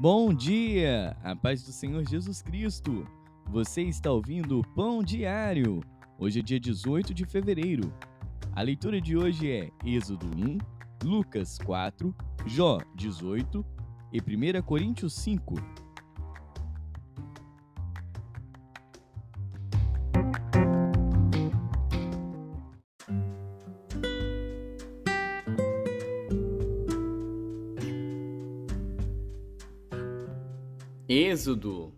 Bom dia! A paz do Senhor Jesus Cristo! Você está ouvindo o Pão Diário. Hoje é dia 18 de fevereiro. A leitura de hoje é Êxodo 1, Lucas 4, Jó 18 e 1 Coríntios 5. Êxodo.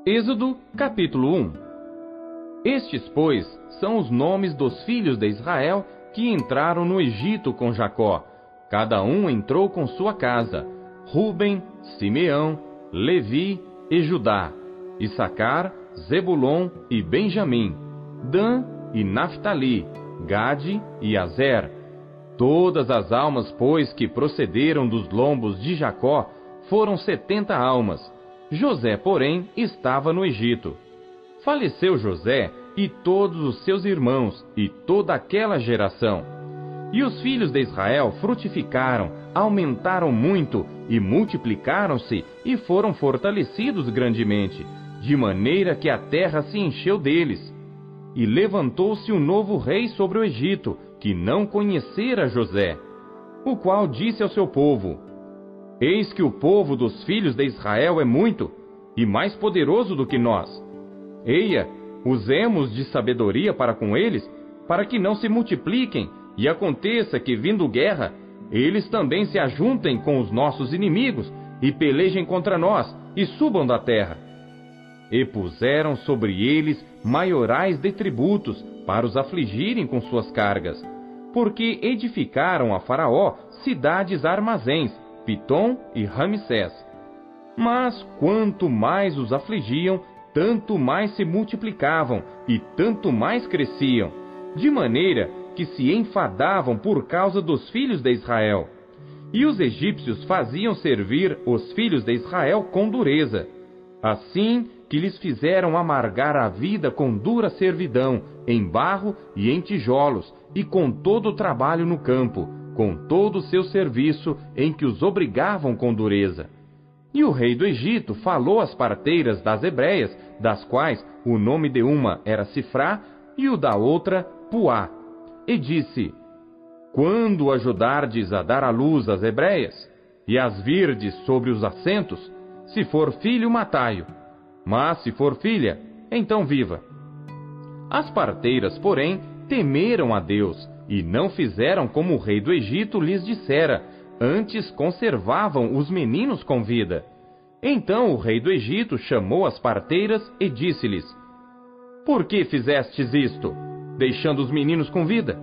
Êxodo, capítulo 1. Estes, pois, são os nomes dos filhos de Israel que entraram no Egito com Jacó. Cada um entrou com sua casa: Ruben, Simeão, Levi e Judá, Issacar, Zebulon e Benjamim, Dan e Naftali, Gade e Azer. Todas as almas, pois, que procederam dos lombos de Jacó, foram 70 almas. José, porém, estava no Egito. Faleceu José e todos os seus irmãos e toda aquela geração. E os filhos de Israel frutificaram, aumentaram muito e multiplicaram-se e foram fortalecidos grandemente, de maneira que a terra se encheu deles. E levantou-se um novo rei sobre o Egito, que não conhecera José, o qual disse ao seu povo: Eis que o povo dos filhos de Israel é muito, e mais poderoso do que nós. Eia, usemos de sabedoria para com eles, para que não se multipliquem, e aconteça que, vindo guerra, eles também se ajuntem com os nossos inimigos, e pelejem contra nós, e subam da terra. E puseram sobre eles maiorais de tributos, para os afligirem com suas cargas, porque edificaram a Faraó cidades armazéns, Pitom e Ramsés. Mas quanto mais os afligiam, tanto mais se multiplicavam e tanto mais cresciam, de maneira que se enfadavam por causa dos filhos de Israel. E os egípcios faziam servir os filhos de Israel com dureza, assim que lhes fizeram amargar a vida com dura servidão, em barro e em tijolos, e com todo o trabalho no campo, com todo o seu serviço, em que os obrigavam com dureza. E o rei do Egito falou às parteiras das hebreias, das quais o nome de uma era Sifrá e o da outra Puá, e disse: Quando ajudardes a dar à luz as hebreias, e as virdes sobre os assentos, se for filho, matai-o, mas se for filha, então viva. As parteiras, porém, temeram a Deus, e não fizeram como o rei do Egito lhes dissera, antes conservavam os meninos com vida. Então o rei do Egito chamou as parteiras e disse-lhes: Por que fizestes isto, deixando os meninos com vida?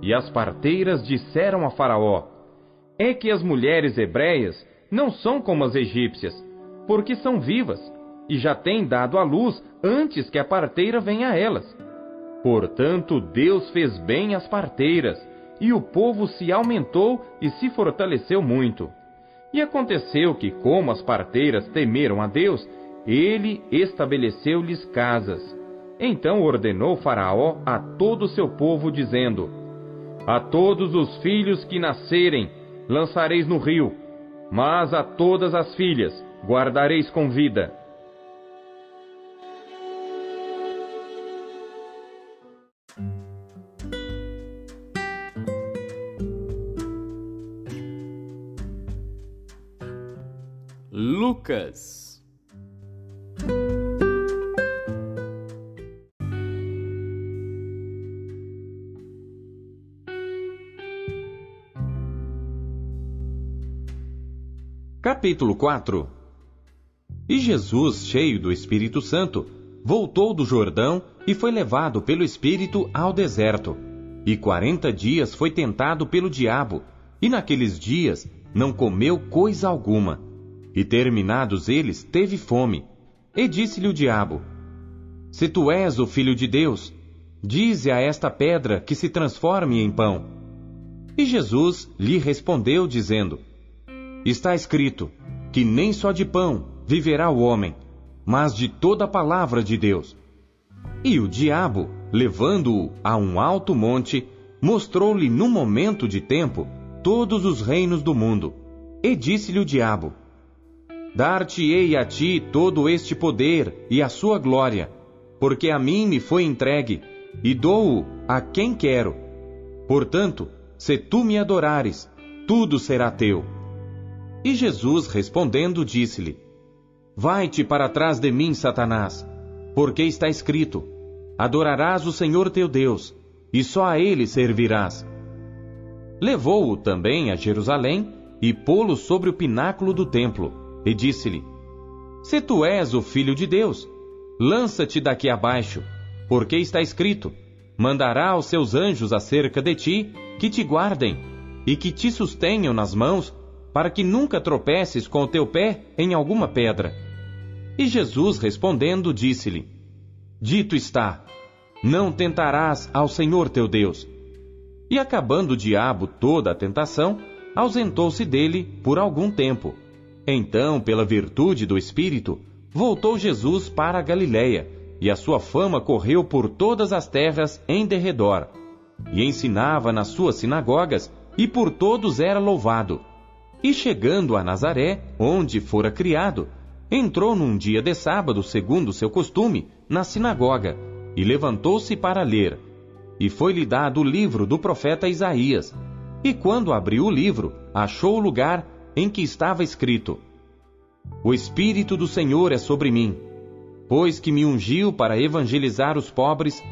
E as parteiras disseram a Faraó: É que as mulheres hebreias não são como as egípcias, porque são vivas, e já têm dado à luz antes que a parteira venha a elas. Portanto, Deus fez bem às parteiras, e o povo se aumentou e se fortaleceu muito. E aconteceu que, como as parteiras temeram a Deus, ele estabeleceu-lhes casas. Então ordenou Faraó a todo o seu povo, dizendo: A todos os filhos que nascerem lançareis no rio, mas a todas as filhas guardareis com vida. Lucas. Capítulo 4. E Jesus, cheio do Espírito Santo, voltou do Jordão e foi levado pelo Espírito ao deserto. E 40 dias foi tentado pelo diabo, e naqueles dias não comeu coisa alguma. E terminados eles, teve fome. E disse-lhe o diabo: Se tu és o Filho de Deus, dize a esta pedra que se transforme em pão. E Jesus lhe respondeu, dizendo: Está escrito, que nem só de pão viverá o homem, mas de toda a palavra de Deus. E o diabo, levando-o a um alto monte, mostrou-lhe num momento de tempo todos os reinos do mundo. E disse-lhe o diabo: Dar-te-ei a ti todo este poder e a sua glória, porque a mim me foi entregue, e dou-o a quem quero. Portanto, se tu me adorares, tudo será teu. E Jesus, respondendo, disse-lhe: Vai-te para trás de mim, Satanás, porque está escrito: Adorarás o Senhor teu Deus, e só a Ele servirás. Levou-o também a Jerusalém, e pô-lo sobre o pináculo do templo, e disse-lhe: Se tu és o Filho de Deus, lança-te daqui abaixo, porque está escrito: Mandará os seus anjos acerca de ti, que te guardem, e que te sustenham nas mãos, para que nunca tropeces com o teu pé em alguma pedra. E Jesus, respondendo, disse-lhe: Dito está, não tentarás ao Senhor teu Deus. E acabando o diabo toda a tentação, ausentou-se dele por algum tempo. Então, pela virtude do Espírito, voltou Jesus para a Galiléia, e a sua fama correu por todas as terras em derredor. E ensinava nas suas sinagogas, e por todos era louvado. E chegando a Nazaré, onde fora criado, entrou num dia de sábado, segundo seu costume, na sinagoga, e levantou-se para ler. E foi-lhe dado o livro do profeta Isaías. E quando abriu o livro, achou o lugar em que estava escrito: O Espírito do Senhor é sobre mim, pois que me ungiu para evangelizar os pobres,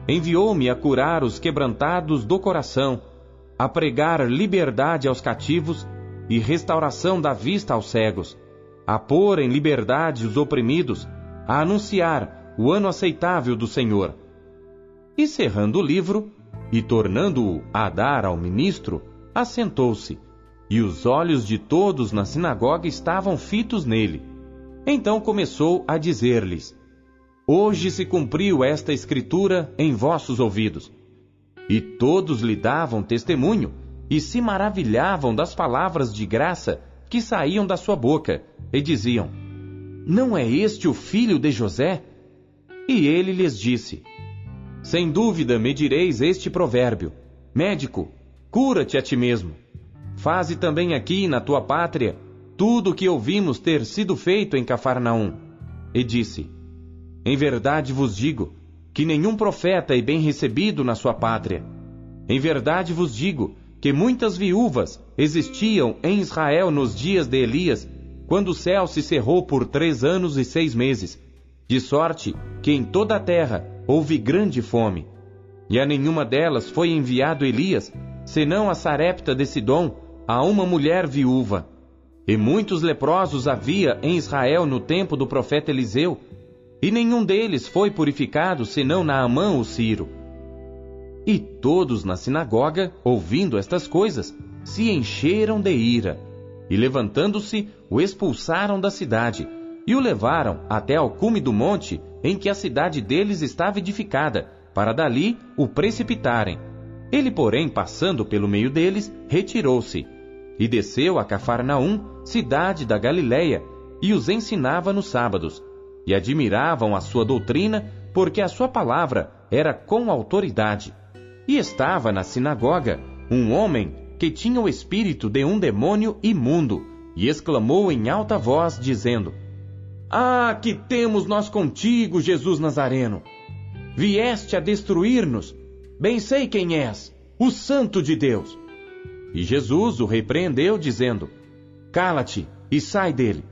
enviou-me a curar os quebrantados do coração, a pregar liberdade aos cativos e restauração da vista aos cegos, a pôr em liberdade os oprimidos, a anunciar o ano aceitável do Senhor. E cerrando o livro, e tornando-o a dar ao ministro, assentou-se, e os olhos de todos na sinagoga estavam fitos nele. Então começou a dizer-lhes: Hoje se cumpriu esta escritura em vossos ouvidos. E todos lhe davam testemunho, e se maravilhavam das palavras de graça que saíam da sua boca, e diziam: Não é este o filho de José? E ele lhes disse: Sem dúvida me direis este provérbio: Médico, cura-te a ti mesmo. Faze também aqui na tua pátria tudo o que ouvimos ter sido feito em Cafarnaum. E disse: Em verdade vos digo que nenhum profeta é bem recebido na sua pátria. Em verdade vos digo que muitas viúvas existiam em Israel nos dias de Elias, quando o céu se cerrou por 3 anos e 6 meses, de sorte que em toda a terra houve grande fome. E a nenhuma delas foi enviado Elias, senão a Sarepta de Sidom, a uma mulher viúva. E muitos leprosos havia em Israel no tempo do profeta Eliseu, e nenhum deles foi purificado, senão Naamã o Sírio. E todos na sinagoga, ouvindo estas coisas, se encheram de ira, e levantando-se, o expulsaram da cidade, e o levaram até ao cume do monte em que a cidade deles estava edificada, para dali o precipitarem. Ele, porém, passando pelo meio deles, retirou-se, e desceu a Cafarnaum, cidade da Galiléia, e os ensinava nos sábados, e admiravam a sua doutrina, porque a sua palavra era com autoridade. E estava na sinagoga um homem que tinha o espírito de um demônio imundo, e exclamou em alta voz, dizendo: Ah, que temos nós contigo, Jesus Nazareno! Vieste a destruir-nos? Bem sei quem és, o Santo de Deus. E Jesus o repreendeu, dizendo: Cala-te e sai dele.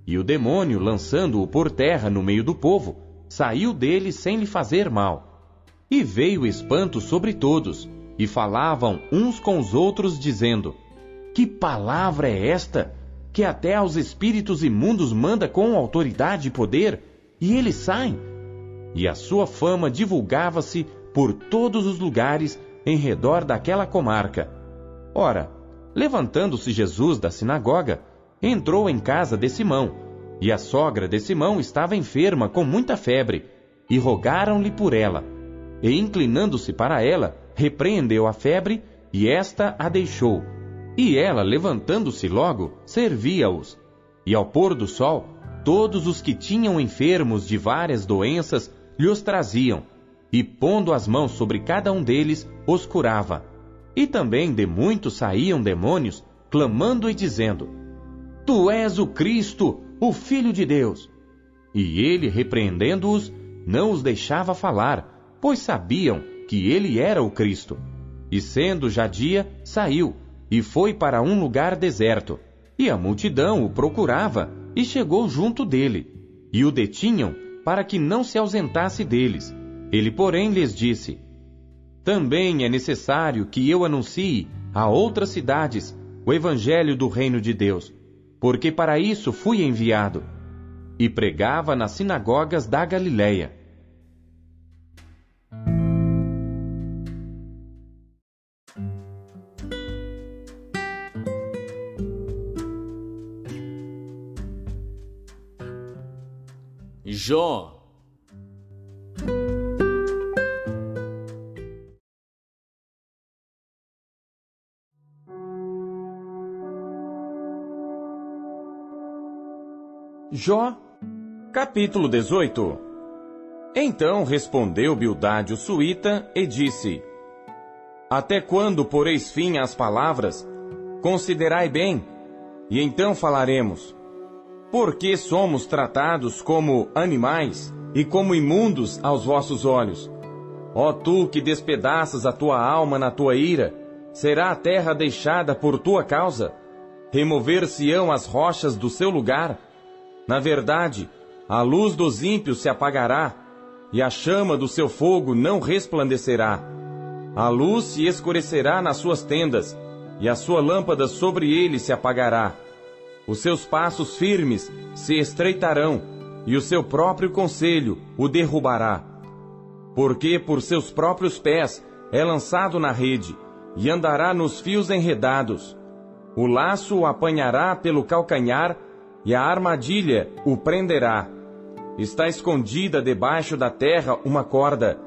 E o demônio, lançando-o por terra no meio do povo, saiu dele sem lhe fazer mal. E veio espanto sobre todos, e falavam uns com os outros, dizendo: Que palavra é esta, que até aos espíritos imundos manda com autoridade e poder, e eles saem? E a sua fama divulgava-se por todos os lugares em redor daquela comarca. Ora, levantando-se Jesus da sinagoga, entrou em casa de Simão, e a sogra de Simão estava enferma com muita febre, e rogaram-lhe por ela. E inclinando-se para ela, repreendeu a febre, e esta a deixou. E ela, levantando-se logo, servia-os. E ao pôr do sol, todos os que tinham enfermos de várias doenças lhos traziam, e pondo as mãos sobre cada um deles, os curava. E também de muitos saíam demônios, clamando e dizendo: Tu és o Cristo, o Filho de Deus. E ele, repreendendo-os, não os deixava falar, pois sabiam que ele era o Cristo. E sendo já dia, saiu, e foi para um lugar deserto. E a multidão o procurava, e chegou junto dele. E o detinham, para que não se ausentasse deles. Ele, porém, lhes disse: Também é necessário que eu anuncie a outras cidades o evangelho do reino de Deus, porque para isso fui enviado. E pregava nas sinagogas da Galileia. Jó. Jó, capítulo 18. Então respondeu Bildade o suíta e disse: Até quando poreis fim às palavras? Considerai bem, e então falaremos. Por que somos tratados como animais e como imundos aos vossos olhos? Ó tu que despedaças a tua alma na tua ira, será a terra deixada por tua causa? Remover-se-ão as rochas do seu lugar? Na verdade, a luz dos ímpios se apagará, e a chama do seu fogo não resplandecerá. A luz se escurecerá nas suas tendas, e a sua lâmpada sobre ele se apagará. Os seus passos firmes se estreitarão, e o seu próprio conselho o derrubará. Porque por seus próprios pés é lançado na rede, e andará nos fios enredados. O laço o apanhará pelo calcanhar, e a armadilha o prenderá. Está escondida debaixo da terra uma corda,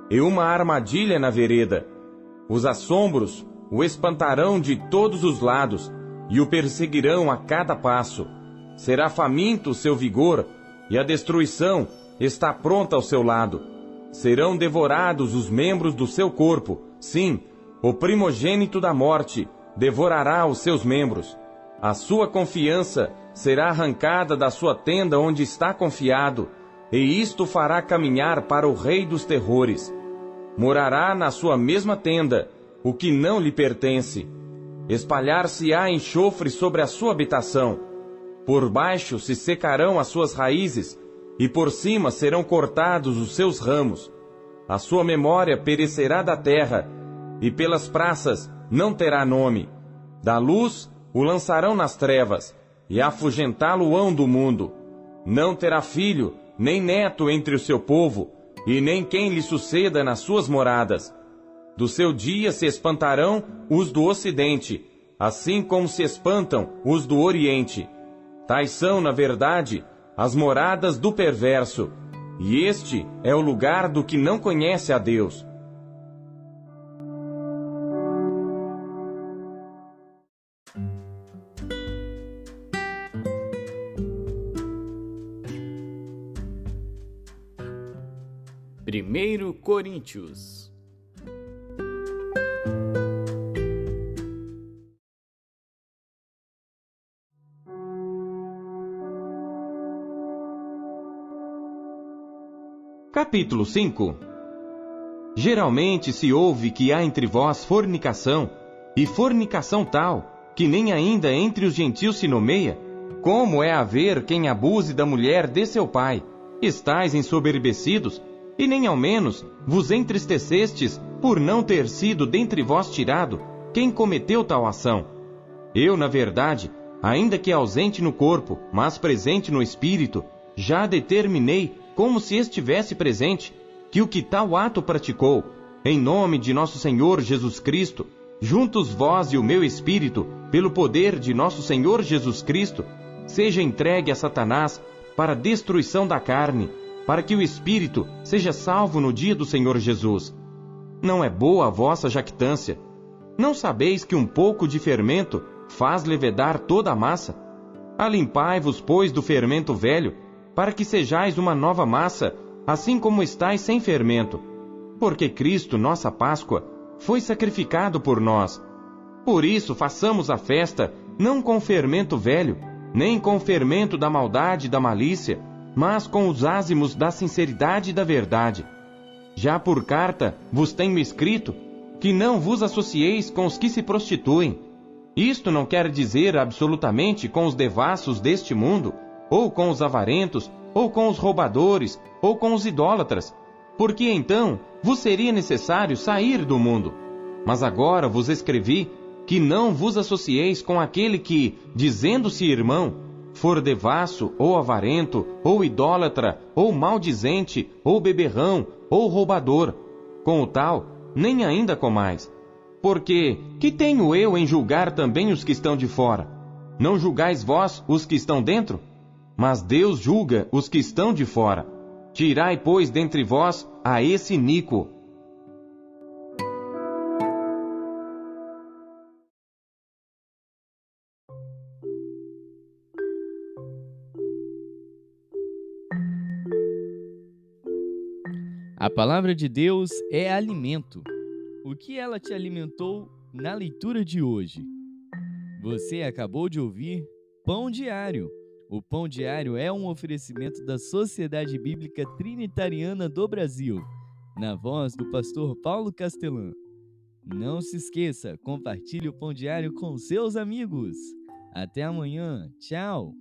e uma armadilha na vereda. Os assombros o espantarão de todos os lados, e o perseguirão a cada passo. Será faminto o seu vigor, e a destruição está pronta ao seu lado. Serão devorados os membros do seu corpo, sim, o primogênito da morte devorará os seus membros. A sua confiança será arrancada da sua tenda onde está confiado, e isto fará caminhar para o rei dos terrores. Morará na sua mesma tenda o que não lhe pertence. Espalhar-se-á enxofre sobre a sua habitação. Por baixo se secarão as suas raízes, e por cima serão cortados os seus ramos. A sua memória perecerá da terra, e pelas praças não terá nome. Da luz o lançarão nas trevas, e afugentá-lo-ão do mundo. Não terá filho, nem neto entre o seu povo, e nem quem lhe suceda nas suas moradas. Do seu dia se espantarão os do ocidente, assim como se espantam os do oriente. Tais são, na verdade, as moradas do perverso, e este é o lugar do que não conhece a Deus. Primeiro Coríntios. Capítulo 5. Geralmente se ouve que há entre vós fornicação, e fornicação tal, que nem ainda entre os gentios se nomeia. Como é haver quem abuse da mulher de seu pai? Estais ensoberbecidos, e nem ao menos vos entristecestes por não ter sido dentre vós tirado quem cometeu tal ação. Eu, na verdade, ainda que ausente no corpo, mas presente no espírito, já determinei, como se estivesse presente, que o que tal ato praticou, em nome de nosso Senhor Jesus Cristo, juntos vós e o meu espírito, pelo poder de nosso Senhor Jesus Cristo, seja entregue a Satanás para a destruição da carne, para que o espírito seja salvo no dia do Senhor Jesus. Não é boa a vossa jactância? Não sabeis que um pouco de fermento faz levedar toda a massa? Alimpai-vos, pois, do fermento velho, para que sejais uma nova massa, assim como estáis sem fermento, porque Cristo, nossa Páscoa, foi sacrificado por nós. Por isso façamos a festa, não com fermento velho, nem com o fermento da maldade e da malícia, mas com os ázimos da sinceridade e da verdade. Já por carta vos tenho escrito que não vos associeis com os que se prostituem. Isto não quer dizer absolutamente com os devassos deste mundo, ou com os avarentos, ou com os roubadores, ou com os idólatras, porque então vos seria necessário sair do mundo. Mas agora vos escrevi que não vos associeis com aquele que, dizendo-se irmão, for devasso, ou avarento, ou idólatra, ou maldizente, ou beberrão, ou roubador. Com o tal, nem ainda comais. Porque, que tenho eu em julgar também os que estão de fora? Não julgais vós os que estão dentro? Mas Deus julga os que estão de fora. Tirai, pois, dentre vós a esse iníquo. A palavra de Deus é alimento. O que ela te alimentou na leitura de hoje? Você acabou de ouvir Pão Diário. O Pão Diário é um oferecimento da Sociedade Bíblica Trinitariana do Brasil, na voz do pastor Paulo Castelã. Não se esqueça, compartilhe o Pão Diário com seus amigos. Até amanhã. Tchau!